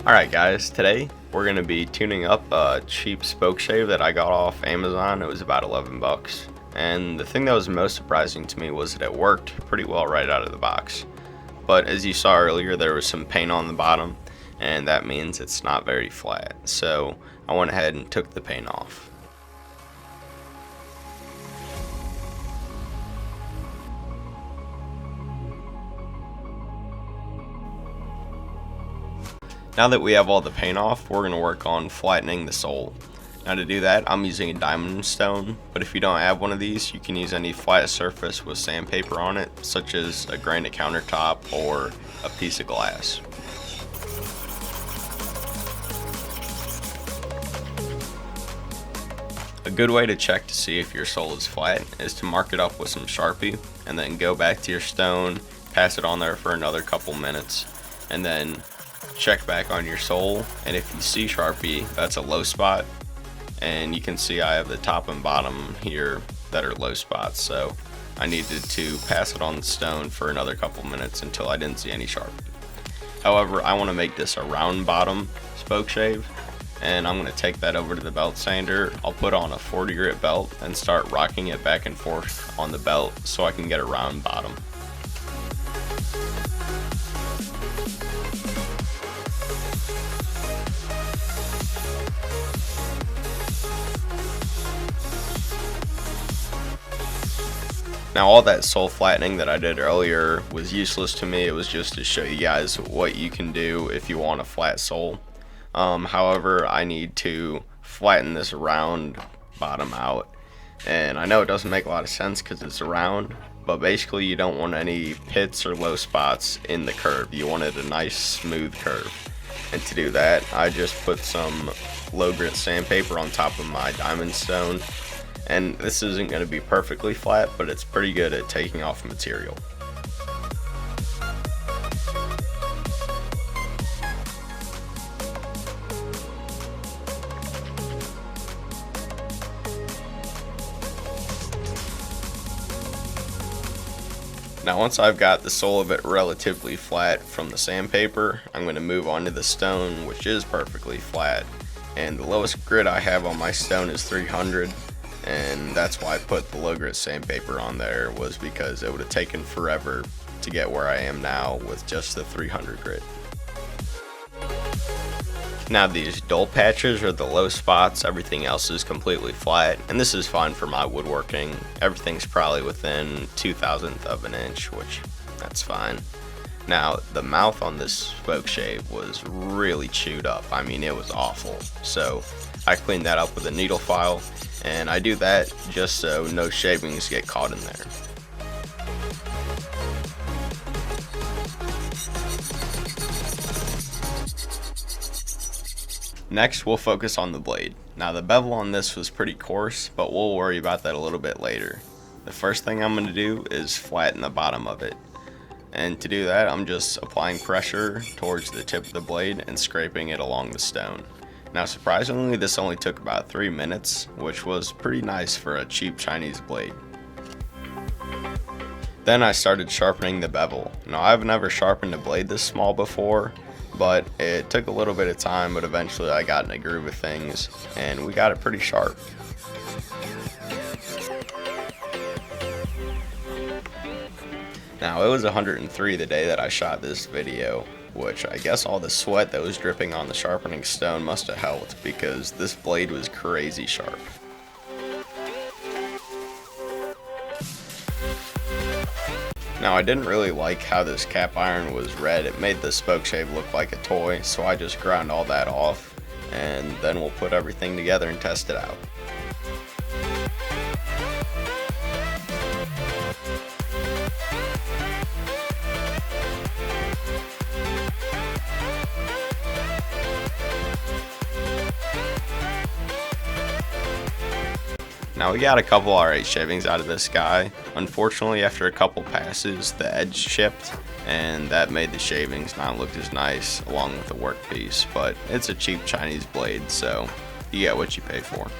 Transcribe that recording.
Alright guys, today we're going to be tuning up a cheap spoke shave that I got off Amazon. It was about 11 bucks. And the thing that was most surprising to me was that it worked pretty well right out of the box. But as you saw earlier, there was some paint on the bottom, and that means it's not very flat. So I went ahead and took the paint off. Now that we have all the paint off, we're going to work on flattening the sole. Now to do that, I'm using a diamond stone, but if you don't have one of these, you can use any flat surface with sandpaper on it, such as a granite countertop or a piece of glass. A good way to check to see if your sole is flat is to mark it up with some Sharpie, and then go back to your stone, pass it on there for another couple minutes, and then check back on your sole, and if you see Sharpie, that's a low spot, and you can see I have the top and bottom here that are low spots, so I needed to pass it on the stone for another couple minutes until I didn't see any Sharpie. However, I want to make this a round bottom spoke shave, and I'm going to take that over to the belt sander. I'll put on a 40 grit belt and start rocking it back and forth on the belt so I can get a round bottom. Now all that sole flattening that I did earlier was useless to me. It was just to show you guys what you can do if you want a flat sole. However, I need to flatten this round bottom out. And I know it doesn't make a lot of sense because it's round, but basically you don't want any pits or low spots in the curve. You wanted a nice smooth curve. And to do that, I just put some low grit sandpaper on top of my diamond stone. And this isn't going to be perfectly flat, but it's pretty good at taking off material. Now once I've got the sole of it relatively flat from the sandpaper, I'm going to move on to the stone, which is perfectly flat. And the lowest grit I have on my stone is 300. And that's why I put the low grit sandpaper on there, was because it would have taken forever to get where I am now with just the 300 grit. Now these dull patches are the low spots, everything else is completely flat, and this is fine for my woodworking. Everything's probably within 2/1000th of an inch, which that's fine. Now the mouth on this spoke shave was really chewed up. I mean, it was awful. So I cleaned that up with a needle file, and I do that just so no shavings get caught in there. Next, we'll focus on the blade. Now the bevel on this was pretty coarse, but we'll worry about that a little bit later. The first thing I'm going to do is flatten the bottom of it. And to do that, I'm just applying pressure towards the tip of the blade and scraping it along the stone. Now surprisingly, this only took about 3 minutes, which was pretty nice for a cheap Chinese blade. Then I started sharpening the bevel. Now I've never sharpened a blade this small before, but it took a little bit of time, but eventually I got in a groove of things and we got it pretty sharp. Now it was 103 the day that I shot this video, which I guess all the sweat that was dripping on the sharpening stone must have helped, because this blade was crazy sharp. Now I didn't really like how this cap iron was red. It made the spoke shave look like a toy, so I just ground all that off, and then we'll put everything together and test it out. Now we got a couple alright shavings out of this guy. Unfortunately, after a couple passes, the edge chipped, and that made the shavings not look as nice along with the workpiece. But it's a cheap Chinese blade, so you get what you pay for.